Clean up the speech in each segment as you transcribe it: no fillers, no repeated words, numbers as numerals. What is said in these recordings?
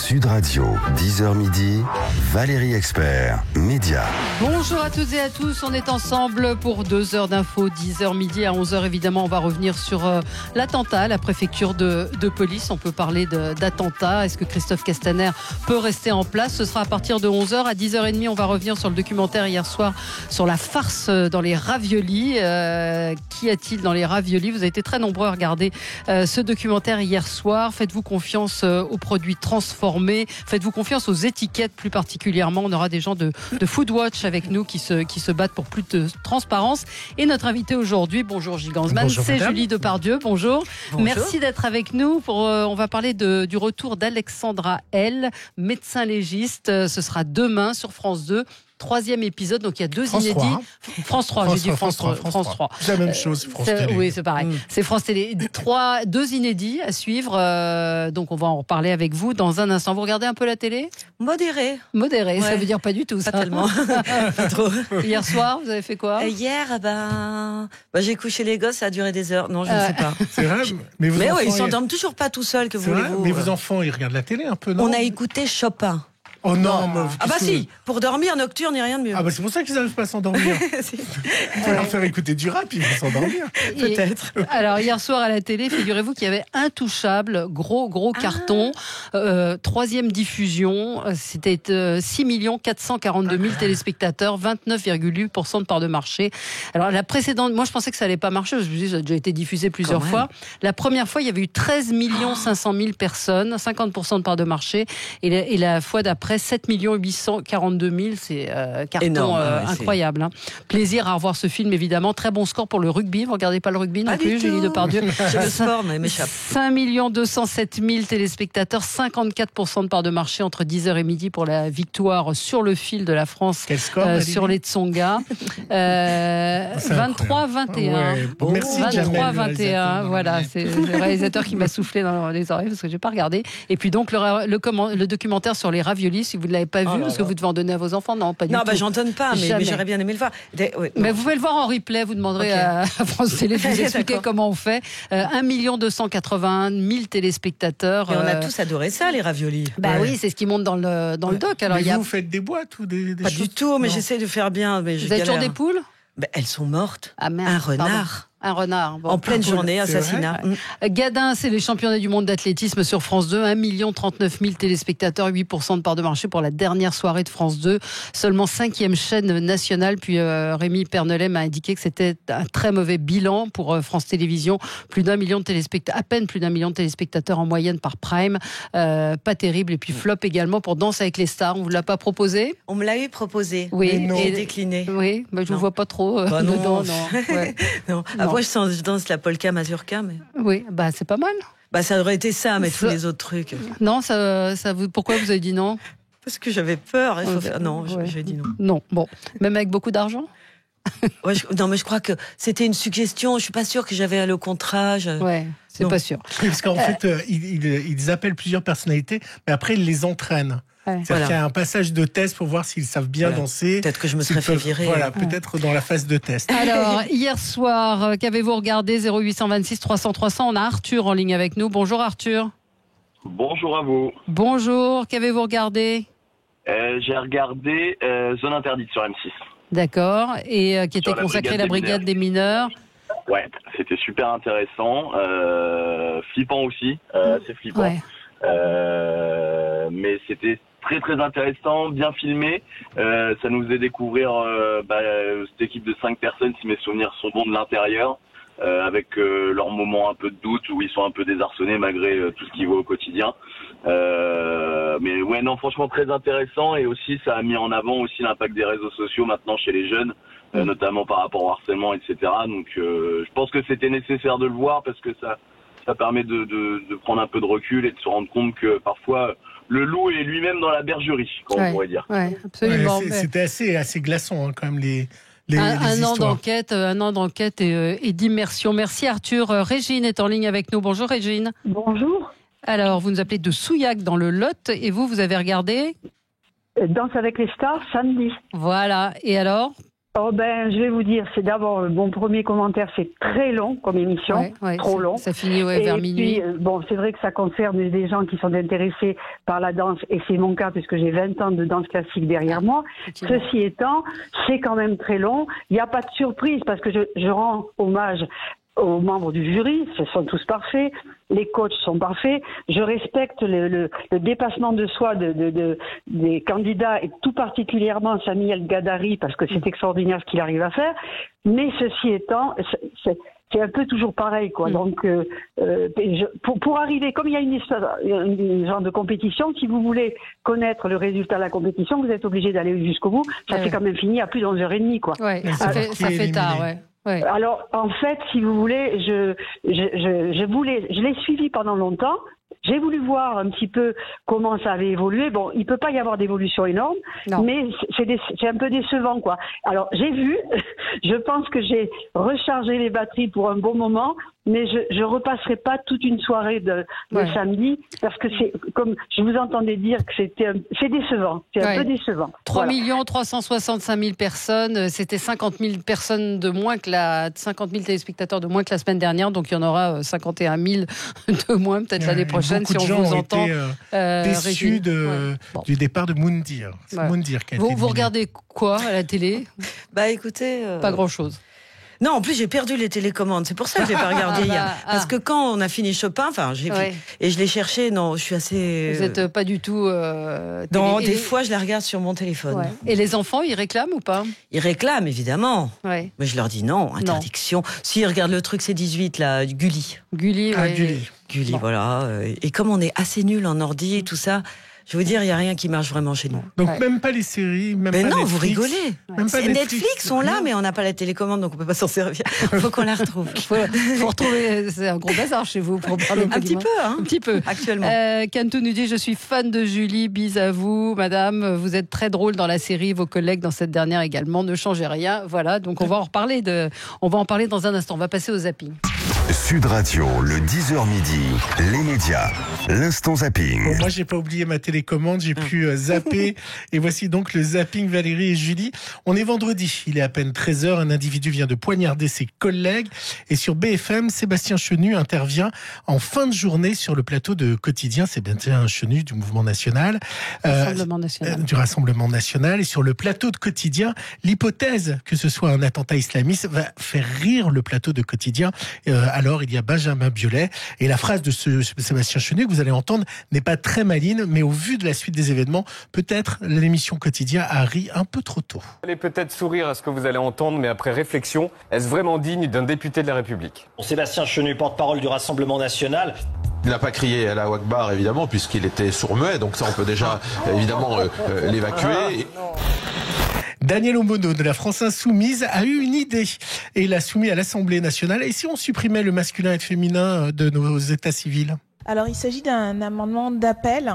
Sud Radio, 10h midi, Valérie Expert, Média. Bonjour à toutes et à tous, on est ensemble pour 2 heures d'infos, 10h midi à 11h évidemment. On va revenir sur l'attentat à la préfecture de police. On peut parler d'attentat. Est-ce que Christophe Castaner peut rester en place? Ce sera à partir de 11h. À 10h30, on va revenir sur le documentaire hier soir sur la farce dans les raviolis. Qu'y a-t-il dans les raviolis? Vous avez été très nombreux à regarder ce documentaire hier soir. Faites-vous confiance aux produits transformés, faites-vous confiance aux étiquettes plus particulièrement. On aura des gens de Foodwatch avec nous qui se battent pour plus de transparence. Et notre invité aujourd'hui, bonjour Gigansman, c'est Julie Depardieu. Bonjour. Merci d'être avec nous. On va parler du retour d'Alexandra L, médecin légiste. Ce sera demain sur France 2. 3e épisode, donc il y a 2 inédits. 3, France 3, j'ai dit France 3. C'est la même chose, France Télé. Oui, c'est pareil. C'est France Télé. 2 inédits à suivre. Donc on va en reparler avec vous dans un instant. Vous regardez un peu la télé? Modéré, ouais. Ça veut dire pas du tout, ça. Pas tellement. Pas trop. Hier soir, vous avez fait quoi? Hier, j'ai couché les gosses, ça a duré des heures. Non, je ne sais pas. C'est vrai, mais ils s'endorment toujours pas tout seuls, que voulez-vous. Mais vos enfants, ils regardent la télé un peu, non? On a écouté Chopin. Oh non, si, pour dormir nocturne, il n'y a rien de mieux. C'est pour ça qu'ils n'arrivent pas à s'endormir. Il faut leur faire écouter du rap, ils vont s'endormir. Peut-être. Alors hier soir à la télé, figurez-vous qu'il y avait Intouchable, gros carton, 3e diffusion, c'était 6 442 000 téléspectateurs, 29,8% de part de marché. Alors la précédente, moi je pensais que ça allait pas marcher, je me dis ça a déjà été diffusé plusieurs fois. La première fois, il y avait eu 13 500 000 personnes, 50% de part de marché, et la fois d'après 7 842 000, c'est carton énorme, incroyable. Hein. Plaisir à revoir ce film, évidemment. Très bon score pour le rugby. Vous regardez pas le rugby non plus, Julie Depardieu? J'ai le sport, mais m'échappe. 5 207 000 téléspectateurs, 54% de part de marché entre 10h et midi pour la victoire sur le fil de la France. Quel score, sur les Tsonga. 23-21. Merci 23-21. Voilà, c'est le réalisateur qui m'a soufflé dans les oreilles parce que j'ai pas regardé. Et puis donc le documentaire sur les raviolis, si vous ne l'avez pas vu, parce que vous devez en donner à vos enfants. Non, pas du tout. Non, j'en donne pas, mais j'aurais bien aimé le voir. Mais vous pouvez le voir en replay, vous demanderez à France Télé de vous expliquer comment on fait. 1 281 000 téléspectateurs. Et on a tous adoré ça, les raviolis. Oui, c'est ce qui monte dans le doc. Alors, vous faites des boîtes ou des pas choses? du tout, mais j'essaie de faire bien. Mais vous avez toujours des poules? Elles sont mortes. Ah merde, un renard. Pardon. Un renard. Bon. En pleine journée, assassinat. Gadin, c'est les championnats du monde d'athlétisme sur France 2. 1 039 000 téléspectateurs, 8% de part de marché pour la dernière soirée de France 2. Seulement 5e chaîne nationale. Puis Rémi Pernelet m'a indiqué que c'était un très mauvais bilan pour France Télévisions. Plus d'1 million de téléspectateurs, à peine plus d'1 million de téléspectateurs en moyenne par prime. Pas terrible. Et puis flop également pour Danse avec les stars. On vous l'a pas proposé? On me l'a eu proposé. Oui. Et décliné. Oui, mais je ne vous vois pas trop dedans. Non. Ouais. Non. Moi, je danse la polka mazurka, mais... Oui, c'est pas mal. Ça aurait été ça, mais tous les autres trucs. Non, pourquoi vous avez dit non? Parce que j'avais peur. Non, j'ai dit non. Non, bon. Même avec beaucoup d'argent? Non, mais je crois que c'était une suggestion. Je suis pas sûre que j'avais le contrat. Ouais, c'est pas sûr. Oui, parce qu'en fait, ils appellent plusieurs personnalités, mais après, ils les entraînent. C'est-à-dire qu'il y a un passage de test pour voir s'ils savent bien danser. Peut-être que je me serais fait virer. Peut-être dans la phase de test. Alors, hier soir, qu'avez-vous regardé? 0826 300 300. On a Arthur en ligne avec nous. Bonjour Arthur. Bonjour à vous. Bonjour, qu'avez-vous regardé? J'ai regardé Zone Interdite sur M6. D'accord, et qui était consacré à la brigade des mineurs. Ouais, c'était super intéressant. Flippant aussi, c'est flippant. Ouais. Mais c'était très intéressant, bien filmé. Ça nous faisait découvrir cette équipe de 5 personnes, si mes souvenirs sont bons, de l'intérieur, avec leurs moments un peu de doute où ils sont un peu désarçonnés malgré tout ce qu'ils voient au quotidien. Mais ouais, non, franchement très intéressant, et aussi ça a mis en avant aussi l'impact des réseaux sociaux maintenant chez les jeunes, notamment par rapport au harcèlement, etc. Donc je pense que c'était nécessaire de le voir parce que ça permet de prendre un peu de recul et de se rendre compte que parfois le loup est lui-même dans la bergerie, comme on pourrait dire. Ouais, absolument. C'était assez glaçant quand même les un an histoires. d'enquête et d'immersion. Merci Arthur. Régine est en ligne avec nous. Bonjour Régine. Bonjour. Alors, vous nous appelez de Souillac dans le Lot, et vous avez regardé Danse avec les stars, samedi. Voilà. Et alors? Oh ben, je vais vous dire, c'est d'abord mon premier commentaire, c'est très long comme émission, trop long. Ça finit vers minuit. Puis, bon, c'est vrai que ça concerne des gens qui sont intéressés par la danse, et c'est mon cas puisque j'ai 20 ans de danse classique derrière moi. Ceci étant, c'est quand même très long. Il n'y a pas de surprise parce que je rends hommage aux membres du jury, ce sont tous parfaits, les coachs sont parfaits, je respecte le dépassement de soi des candidats et tout particulièrement Sami El Gadari parce que c'est extraordinaire ce qu'il arrive à faire, mais ceci étant, c'est un peu toujours pareil, quoi. Donc, pour arriver, comme il y a une genre de compétition, si vous voulez connaître le résultat de la compétition, vous êtes obligé d'aller jusqu'au bout. Ça fait quand même fini à plus d'11h30, quoi. Ouais, ça fait tard, ouais. Ouais. Alors, en fait, si vous voulez, je l'ai suivi pendant longtemps. J'ai voulu voir un petit peu comment ça avait évolué. Bon, il peut pas y avoir d'évolution énorme, mais c'est un peu décevant, quoi. Alors, j'ai vu, je pense que j'ai rechargé les batteries pour un bon moment, mais je repasserai pas toute une soirée de samedi, parce que c'est, comme je vous entendais dire que c'est décevant. C'est un peu décevant. 3 365 000 personnes, c'était 50 000 personnes de moins 50 000 téléspectateurs de moins que la semaine dernière, donc il y en aura 51 000 de moins peut-être l'année prochaine si on vous entend. Déçus du départ de Moundir. C'est Moundir qui a été vous regardez quoi à la télé? Bah écoutez, pas grand-chose. Non, en plus j'ai perdu les télécommandes. C'est pour ça que j'ai pas regardé hier. Parce que quand on a fini Chopin, j'ai vu, et je l'ai cherché. Non, je suis assez. Vous êtes pas du tout. Non, des fois je les regarde sur mon téléphone. Ouais. Et les enfants, ils réclament ou pas? Ils réclament évidemment. Ouais. Mais je leur dis non, interdiction. Si ils regardent le truc, c'est 18 là, Gulli. Gulli, Gulli, voilà. Et comme on est assez nuls en ordi et tout ça. Je veux dire, il n'y a rien qui marche vraiment chez nous. Donc même pas les séries, même mais pas non, Netflix. Vous rigolez. Même pas Netflix sont là, mais on n'a pas la télécommande, donc on peut pas s'en servir. Il faut qu'on la retrouve. faut retrouver, c'est un gros bazar chez vous pour parler un petit peu, hein. Un petit peu. Actuellement. Cantou nous dit, je suis fan de Julie, bis à vous, madame. Vous êtes très drôle dans la série, vos collègues dans cette dernière également. Ne changez rien. Voilà, donc on va en reparler dans un instant. On va passer au zapping. Sud Radio, le 10h midi, les médias, l'instant zapping. Bon, moi, j'ai pas oublié ma télécommande, j'ai pu zapper. Et voici donc le zapping Valérie et Julie. On est vendredi, il est à peine 13h, un individu vient de poignarder ses collègues. Et sur BFM, Sébastien Chenu intervient en fin de journée sur le plateau de Quotidien. Sébastien Chenu du Mouvement National. Du Rassemblement National. Et sur le plateau de Quotidien, l'hypothèse que ce soit un attentat islamiste va faire rire le plateau de Quotidien. Alors, il y a Benjamin Biolay. Et la phrase de Sébastien Chenu que vous allez entendre n'est pas très maligne, mais au vu de la suite des événements, peut-être l'émission Quotidien a ri un peu trop tôt. Vous allez peut-être sourire à ce que vous allez entendre, mais après réflexion, est-ce vraiment digne d'un député de la République? Sébastien Chenu, porte-parole du Rassemblement National. Il n'a pas crié Allahu Akbar, évidemment, puisqu'il était sourd-muet, donc ça on peut déjà évidemment l'évacuer. Daniel Obono de la France Insoumise a eu une idée et il l'a soumis à l'Assemblée nationale. Et si on supprimait le masculin et le féminin de nos états civils ? Alors il s'agit d'un amendement d'appel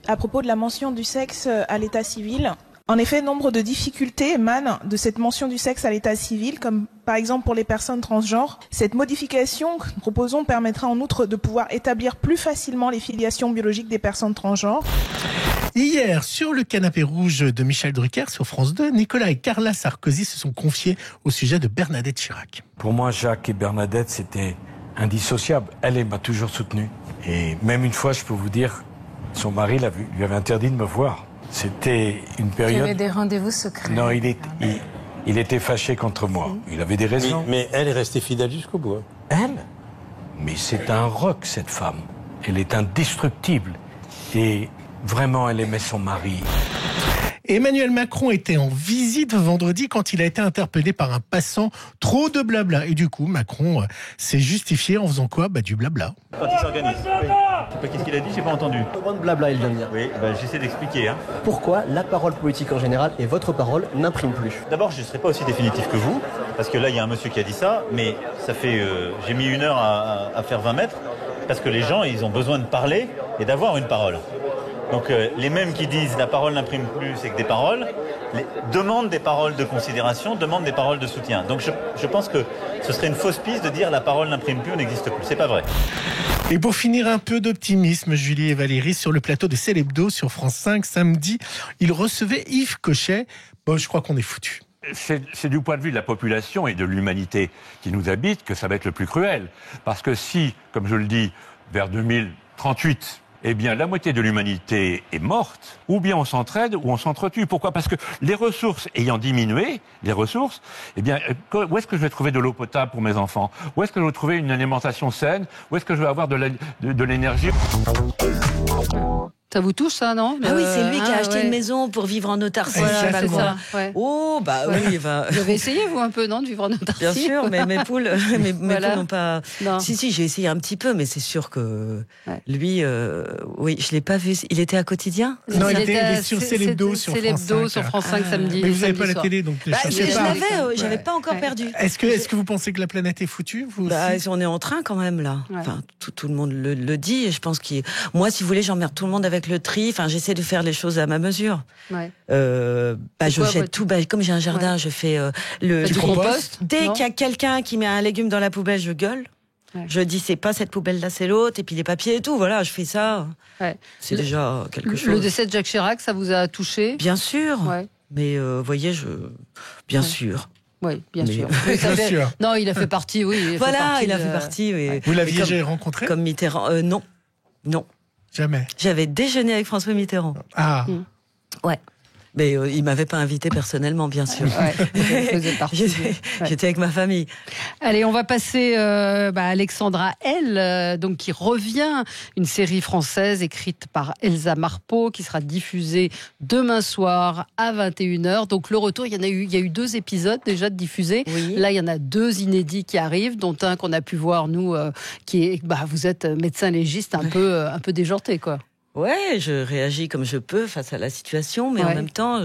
à propos de la mention du sexe à l'état civil. En effet, nombre de difficultés émanent de cette mention du sexe à l'état civil, comme par exemple pour les personnes transgenres. Cette modification que nous proposons permettra en outre de pouvoir établir plus facilement les filiations biologiques des personnes transgenres. Hier, sur le canapé rouge de Michel Drucker sur France 2, Nicolas et Carla Sarkozy se sont confiés au sujet de Bernadette Chirac. Pour moi, Jacques et Bernadette, c'était indissociable. Elle m'a toujours soutenu. Et même une fois, je peux vous dire, son mari lui avait interdit de me voir. C'était une période... Il y avait des rendez-vous secrets. Non, il était fâché contre moi. Il avait des raisons. Mais elle est restée fidèle jusqu'au bout. Hein. Elle? Mais c'est un roc, cette femme. Elle est indestructible. Et vraiment, elle aimait son mari. Emmanuel Macron était en visite vendredi quand il a été interpellé par un passant. Trop de blabla. Et du coup, Macron s'est justifié en faisant quoi ? Du blabla. Quand il s'organise. Oui. Qu'est-ce qu'il a dit ? J'ai pas entendu. Comment de blabla il vient de dire ? Oui, j'essaie d'expliquer. Hein. Pourquoi la parole politique en général et votre parole n'impriment plus ? D'abord, je ne serai pas aussi définitif que vous, parce que là, il y a un monsieur qui a dit ça, mais ça fait... j'ai mis 1 heure à faire 20 mètres, parce que les gens, ils ont besoin de parler et d'avoir une parole. Donc les mêmes qui disent la parole n'imprime plus, c'est que des paroles, demandent des paroles de considération, demandent des paroles de soutien. Donc je pense que ce serait une fausse piste de dire la parole n'imprime plus ou n'existe plus. C'est pas vrai. Et pour finir, un peu d'optimisme, Julie et Valérie, sur le plateau de Célébdo sur France 5 samedi, ils recevaient Yves Cochet. Bon, je crois qu'on est foutus. c'est du point de vue de la population et de l'humanité qui nous habite que ça va être le plus cruel. Parce que si, comme je le dis, vers 2038, eh bien, la moitié de l'humanité est morte, ou bien on s'entraide, ou on s'entretue. Pourquoi ? Parce que les ressources ayant diminué, eh bien, où est-ce que je vais trouver de l'eau potable pour mes enfants ? Où est-ce que je vais trouver une alimentation saine ? Où est-ce que je vais avoir de l'énergie ? Ça vous touche, ça, non ? Ah oui, c'est lui qui a acheté une maison pour vivre en autarcie. Voilà, c'est ça. Ouais. Oh, bah oui. Vous avez essayé, vous, un peu, non, de vivre en autarcie ? Bien sûr, mais mes poules n'ont pas... Non. Si, j'ai essayé un petit peu, mais c'est sûr que lui, oui, je ne l'ai pas vu. Il était à Quotidien ? Non, il était sur Célébdo sur France 5 samedi. Mais vous n'avez pas la télé, donc ne cherchez pas. Je l'avais pas encore perdu. Est-ce que vous pensez que la planète est foutue, vous aussi ? On est en train quand même, là. Enfin, tout le monde le dit, et je pense que... Moi, si vous voulez, j'emmerde tout le monde avec le tri. Enfin, j'essaie de faire les choses à ma mesure. Ouais. Je jette tout. Comme j'ai un jardin, je fais du compost. Dès qu'il y a quelqu'un qui met un légume dans la poubelle, je gueule. Ouais. Je dis c'est pas cette poubelle-là, c'est l'autre. Et puis les papiers et tout. Voilà, je fais ça. Ouais. C'est déjà quelque chose. Le décès de Jacques Chirac, ça vous a touché ? Bien sûr. Ouais. Mais vous voyez, bien sûr. Oui, bien sûr. Bien sûr. Non, il a fait partie, oui. Il a fait partie. Oui. Vous l'aviez rencontré ? Comme Mitterrand. Non. Jamais. J'avais déjeuné avec François Mitterrand. Ah. Ouais. Mais il m'avait pas invité personnellement, bien sûr. J'étais avec ma famille. Allez, on va passer à Alexandra L, donc qui revient, une série française écrite par Elsa Marpeau, qui sera diffusée demain soir à 21h. Donc le retour, il y a eu 2 épisodes déjà de diffusés. Oui. Là, il y en a 2 inédits qui arrivent, dont un qu'on a pu voir nous, qui est, vous êtes médecin légiste un peu déjanté, quoi. Ouais, je réagis comme je peux face à la situation, mais en même temps,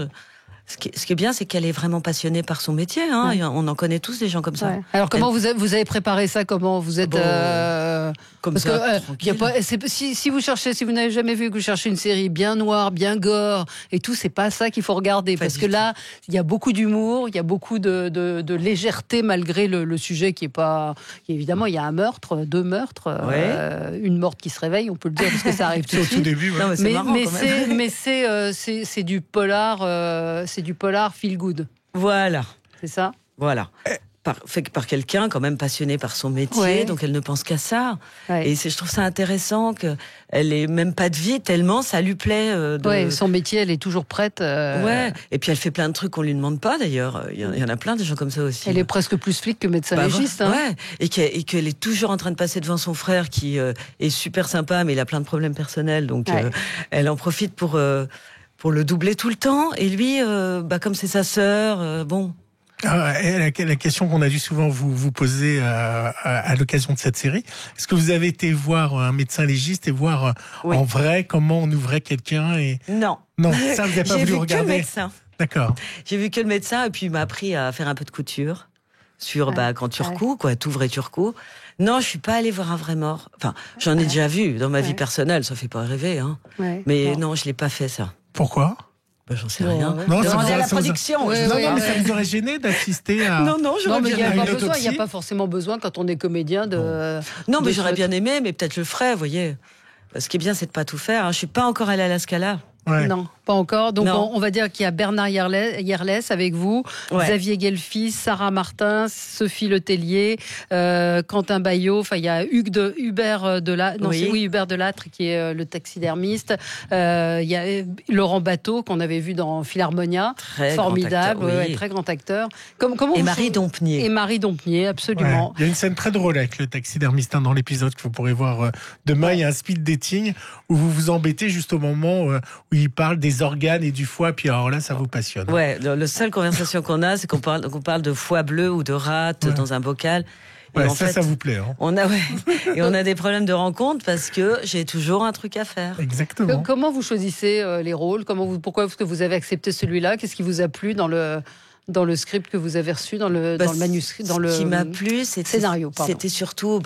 ce qui est bien, c'est qu'elle est vraiment passionnée par son métier. Hein, et on en connaît tous des gens comme ça. Ouais. Alors comment vous avez préparé ça ? Comment vous êtes comme parce ça, que si vous cherchez, si vous n'avez jamais vu que vous cherchez une série bien noire, bien gore et tout, c'est pas ça qu'il faut regarder, parce que là, il y a beaucoup d'humour, il y a beaucoup de légèreté malgré le sujet qui est pas. Évidemment, il y a un meurtre, 2 meurtres, une morte qui se réveille, on peut le dire parce que ça arrive tout de suite. Au début, non, mais c'est du polar. C'est du polar feel good. Voilà. C'est ça ? Voilà. Fait par quelqu'un quand même passionné par son métier, donc elle ne pense qu'à ça. Ouais. Et je trouve ça intéressant qu'elle ait même pas de vie tellement ça lui plaît. Son métier, elle est toujours prête. Ouais. Et puis elle fait plein de trucs qu'on lui demande pas d'ailleurs. Il y en a plein des gens comme ça aussi. Elle est presque plus flic que médecin légiste. Hein. Ouais. Et qu'elle est toujours en train de passer devant son frère qui est super sympa, mais il a plein de problèmes personnels, donc elle en profite pour le doubler tout le temps. Et lui, comme c'est sa sœur, bon. La question qu'on a dû souvent vous poser à l'occasion de cette série, est-ce que vous avez été voir un médecin légiste et voir en vrai comment on ouvrait quelqu'un et... Non, ça vous n'avez pas voulu regarder. J'ai vu que le médecin. D'accord. J'ai vu que le médecin et puis il m'a appris à faire un peu de couture sur quand tu recous, t'ouvres et tu recous. Non, je suis pas allée voir un vrai mort. Enfin, j'en ai déjà vu dans ma vie personnelle, ça fait pas rêver, hein. Ouais. Mais non, je l'ai pas fait ça. Pourquoi ? J'en sais rien. Non, ça à la production. Mais ça vous aurait gêné d'assister à. Non, j'aurais bien aimé. Il n'y a pas forcément besoin quand on est comédien de. Non, mais j'aurais bien aimé, mais peut-être je le ferais, vous voyez. Ce qui est bien, c'est de pas tout faire. Je suis pas encore allée à la Scala. Ouais. Non, pas encore. Donc on va dire qu'il y a Bernard Yerles avec vous, Xavier Gelfis, Sarah Martin, Sophie Letellier, Quentin Baillot. Enfin, il y a Hubert Delattre qui est le taxidermiste. Il y a Laurent Bateau qu'on avait vu dans Philharmonia, formidable, très grand acteur. Et Marie Dompnier. Et Marie Dompnier, absolument. Ouais. Il y a une scène très drôle avec le taxidermiste dans l'épisode que vous pourrez voir demain. Il y a un speed dating où vous vous embêtez juste au moment où il parle des organes et du foie, puis alors là, ça vous passionne. Ouais, la seule conversation qu'on a, c'est qu'on parle de foie bleu ou de rate dans un bocal. Et en fait, ça vous plaît. Hein. On a des problèmes de rencontre parce que j'ai toujours un truc à faire. Exactement. Comment vous choisissez les rôles ? Pourquoi est-ce que vous avez accepté celui-là ? Qu'est-ce qui vous a plu dans le script que vous avez reçu, dans le manuscrit, dans le scénario ? Ce qui m'a plu, c'était surtout,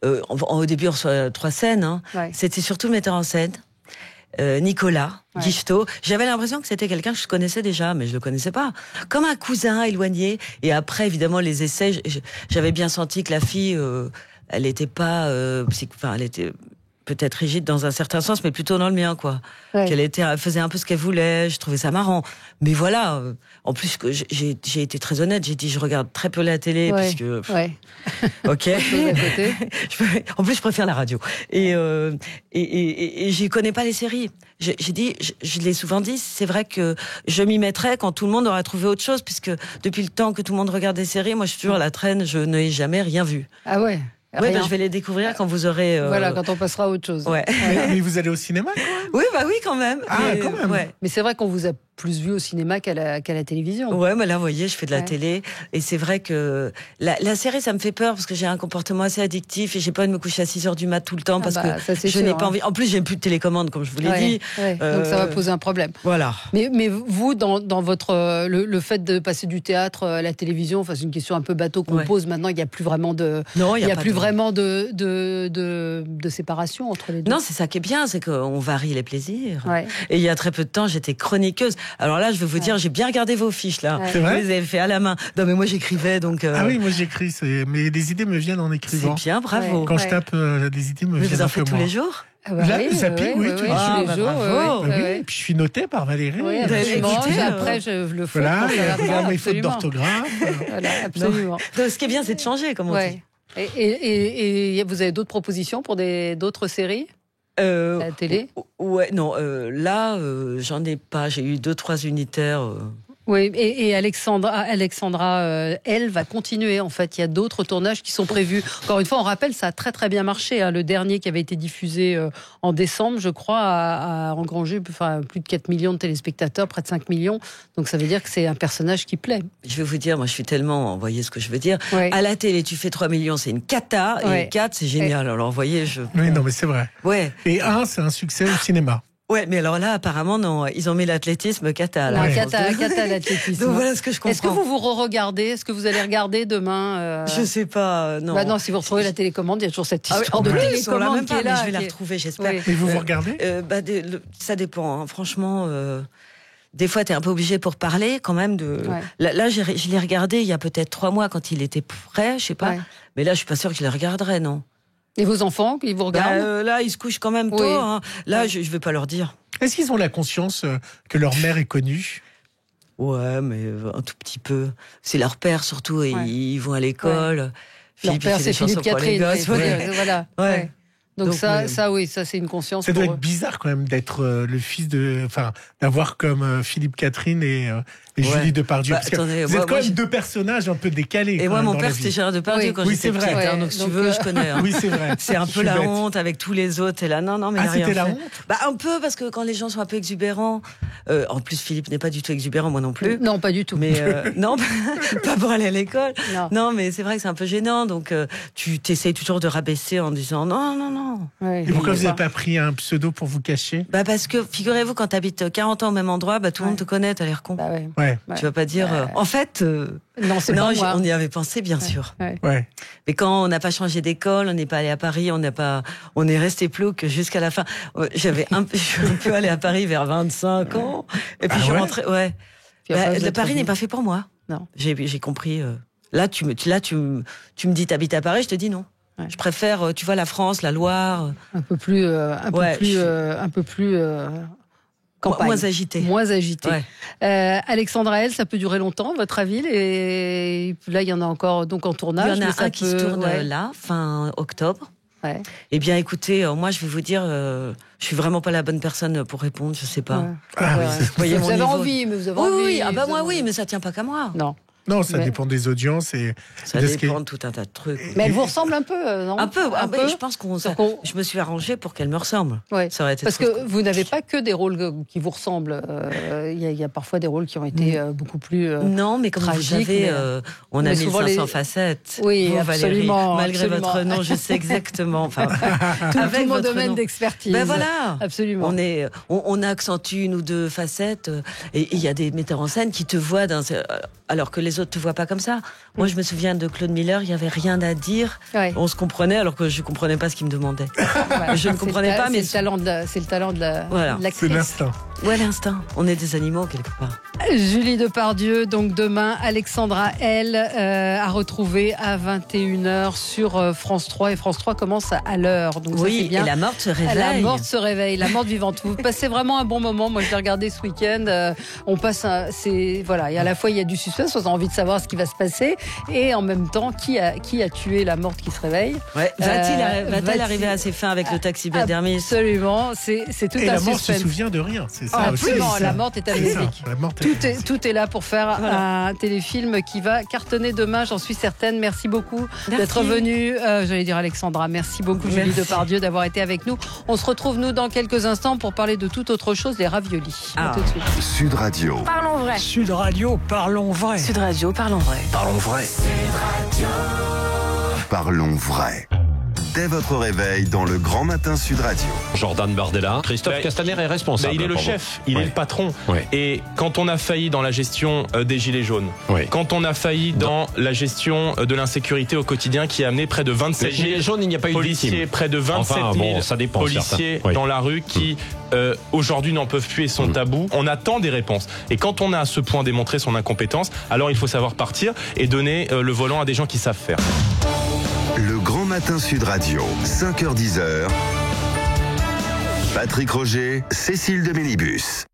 au début, on reçoit 3 scènes. Hein. Ouais. C'était surtout le metteur en scène. Nicolas Guichetot. J'avais l'impression que c'était quelqu'un que je connaissais déjà, mais je le connaissais pas. Comme un cousin éloigné. Et après, évidemment, les essais, j'avais bien senti que la fille, elle était pas, elle était peut-être rigide dans un certain sens, mais plutôt dans le mien, quoi. Ouais. Elle faisait un peu ce qu'elle voulait, je trouvais ça marrant. Mais voilà, en plus, que j'ai été très honnête, j'ai dit, je regarde très peu la télé, puisque... Ouais. Ok. En plus, je préfère la radio. Et j'y connais pas les séries. J'ai dit, je l'ai souvent dit, c'est vrai que je m'y mettrais quand tout le monde aurait trouvé autre chose, puisque depuis le temps que tout le monde regarde des séries, moi je suis toujours à la traîne, je n'ai jamais rien vu. Ah ouais. Oui, je vais les découvrir quand vous aurez... Voilà, quand on passera à autre chose. Ouais. Mais vous allez au cinéma, quand même? Oui, oui, quand même. Quand même. Ouais. Mais c'est vrai qu'on vous a plus vu au cinéma qu'à la télévision. Ouais, mais là, vous voyez, je fais de la télé. Et c'est vrai que la série, ça me fait peur parce que j'ai un comportement assez addictif et j'ai pas envie de me coucher à 6h du mat tout le temps parce que je n'ai pas envie. En plus, j'ai plus de télécommande, comme je vous l'ai dit. Ouais. Donc ça va poser un problème. Voilà. Mais vous, dans votre le fait de passer du théâtre à la télévision, enfin, c'est une question un peu bateau qu'on pose maintenant. Il n'y a plus vraiment de. Non, il y a plus vraiment de séparation entre les deux. Non, c'est ça qui est bien, c'est qu'on varie les plaisirs. Ouais. Et il y a très peu de temps, j'étais chroniqueuse. Alors là, je vais vous dire, j'ai bien regardé vos fiches là. C'est vrai? Vous les avez fait à la main. Non, mais moi j'écrivais donc. Ah oui, moi j'écris, mais des idées me viennent en écrivant. C'est bien, bravo. Quand je tape, des idées me viennent. Vous en faites tous les jours? Zapping, oui, tous les jours. Bravo. Et puis je suis noté par Valérie. Oui, après je le fais. Voilà, il regarde mes fautes d'orthographe. Voilà, absolument. Donc, ce qui est bien, c'est de changer, comme on dit. Et vous avez d'autres propositions pour d'autres séries à la télé? Ouais, non, là, j'en ai pas. J'ai eu 2-3 unitaires. Oui, et Alexandra, elle va continuer. En fait, il y a d'autres tournages qui sont prévus. Encore une fois, on rappelle, ça a très très bien marché. Le dernier qui avait été diffusé en décembre, je crois, a engrangé plus de 4 millions de téléspectateurs, près de 5 millions. Donc ça veut dire que c'est un personnage qui plaît. Je vais vous dire, moi je suis tellement... Vous voyez ce que je veux dire. Ouais. À la télé, tu fais 3 millions, c'est une cata. Et 4, c'est génial. Alors, vous voyez, Oui, non, mais c'est vrai. Ouais. Et 1, c'est un succès au cinéma. Ouais, mais alors là, apparemment, non. Ils ont mis l'athlétisme cata. Là, cata l'athlétisme. Donc voilà ce que je comprends. Est-ce que vous re-regardez? Est-ce que vous allez regarder demain Je sais pas, non. Non, si vous retrouvez la télécommande, il y a toujours cette histoire de télécommande qui est là. Je vais la retrouver, j'espère. Et vous regardez? Ça dépend. Hein. Franchement, des fois, t'es un peu obligé pour parler quand même de. Ouais. Là, je l'ai regardé il y a peut-être 3 mois quand il était prêt, je sais pas. Ouais. Mais là, je suis pas sûre que je les regarderai, non. Et vos enfants, ils vous regardent? Là, ils se couchent quand même tôt. Oui. Hein. Là, je vais pas leur dire. Est-ce qu'ils ont la conscience que leur mère est connue? Ouais, mais un tout petit peu. C'est leur père surtout, et ils vont à l'école. Ouais. Leur père, c'est Philippe Catherine. Voilà. Ouais. Donc ça, c'est une conscience. Ça doit être bizarre quand même d'être le fils d'avoir comme Philippe Catherine et Julie Depardieu. Parce que vous êtes quand même 2 personnages un peu décalés. Et moi, mon père, c'était Gérard Depardieu quand j'étais petite. Vrai. Donc, si tu veux, je connais. Hein. Oui, c'est vrai. C'est un peu la honte avec tous les autres. Et là, non, mais c'était la honte? Un peu, parce que quand les gens sont un peu exubérants. En plus, Philippe n'est pas du tout exubérant, moi non plus. Non, pas du tout. Mais non, pas pour aller à l'école. Non, mais c'est vrai que c'est un peu gênant. Donc, tu t'essayes toujours de rabaisser en disant non. Ouais. Et pourquoi vous n'avez pas pris un pseudo pour vous cacher? Parce que, figurez-vous, quand tu habites 40 ans au même endroit, tout le monde te connaît, t'as l'air con. Tu vas pas dire... En fait... non, c'est pas moi. On y avait pensé, bien sûr. Ouais. Mais quand on n'a pas changé d'école, on n'est pas allé à Paris, on est resté plouc jusqu'à la fin. Je suis un peu allé à Paris vers 25 ans. Et puis je suis rentrée... Ouais. Paris n'est pas fait pour moi. Non. J'ai compris... Là, tu me dis, t'habites à Paris, je te dis non. Ouais. Je préfère, tu vois, la France, la Loire. Un peu plus campagne. Moins agité. Ouais. Alexandra, ça peut durer longtemps, votre ville? Et là, il y en a encore donc en tournage. Il y en a un qui se tourne là, fin octobre. Ouais. Eh bien, écoutez, moi, je vais vous dire, je suis vraiment pas la bonne personne pour répondre, je sais pas. Ouais. Vous avez envie, mais vous avez envie. Oui, moi, oui, mais ça tient pas qu'à moi. Non, ça dépend des audiences et ça dépend de tout un tas de trucs. Mais elle vous ressemble un peu, non? Un peu. Je pense je me suis arrangée pour qu'elle me ressemble. Ouais. Ça aurait été parce que vous n'avez pas que des rôles qui vous ressemblent. Il y a parfois des rôles qui ont été beaucoup plus non, mais comme tragiques, vous savez, on a 1500 facettes. Oui, vous, absolument. Valérie, malgré votre nom, je sais exactement. Enfin, avec mon domaine d'expertise. Ben voilà. Absolument. On accentue 1 ou 2 facettes et il y a des metteurs en scène qui te voient alors que les autres te voient pas comme ça. Moi, je me souviens de Claude Miller, il y avait rien à dire. Ouais. On se comprenait alors que je comprenais pas ce qu'il me demandait. Je ne comprenais pas, mais c'est le talent de la C'est l'instinct. Ou à l'instinct. On est des animaux quelque part. Julie Depardieu, donc demain, Alexandra L à retrouver à 21h sur France 3. Et France 3 commence à l'heure. Donc oui, ça, c'est bien. Et la morte se réveille. La morte se réveille, la morte vivante. Vous passez vraiment un bon moment. Moi, je l'ai regardé ce week-end. On passe voilà, et à la fois, il y a du suspense, on a envie de savoir ce qui va se passer. Et en même temps, qui a tué la morte qui se réveille? Ouais. Va-t-elle arriver à ses fins avec le taxidermiste? Absolument. C'est tout et un la suspense. mort se souvient de rien. C'est ça absolument. aussi. La morte est amnésique. Tout est là pour faire un téléfilm qui va cartonner demain, j'en suis certaine. Merci beaucoup d'être venue. J'allais dire Alexandra, merci beaucoup Julie Depardieu d'avoir été avec nous. On se retrouve nous dans quelques instants pour parler de toute autre chose, les raviolis. À tout de suite. Sud Radio. Parlons vrai. Sud Radio, parlons vrai. Sud Radio, parlons vrai. Parlons vrai. Parlons vrai. Dès votre réveil dans le Grand Matin Sud Radio. Jordan Bardella. Christophe Castaner est responsable. Il est le chef, il est le patron. Ouais. Et quand on a failli dans la gestion des Gilets jaunes, quand on a failli dans la gestion de l'insécurité au quotidien qui a amené près de 27 000 Gilets jaunes, il n'y a pas eu de policiers, près de 27 000 policiers dans la rue qui aujourd'hui n'en peuvent plus et sont à bout. On attend des réponses. Et quand on a à ce point démontré son incompétence, alors il faut savoir partir et donner le volant à des gens qui savent faire. Le Grand Matin Sud Radio, 5h-10h. Patrick Roger, Cécile de Mélibus.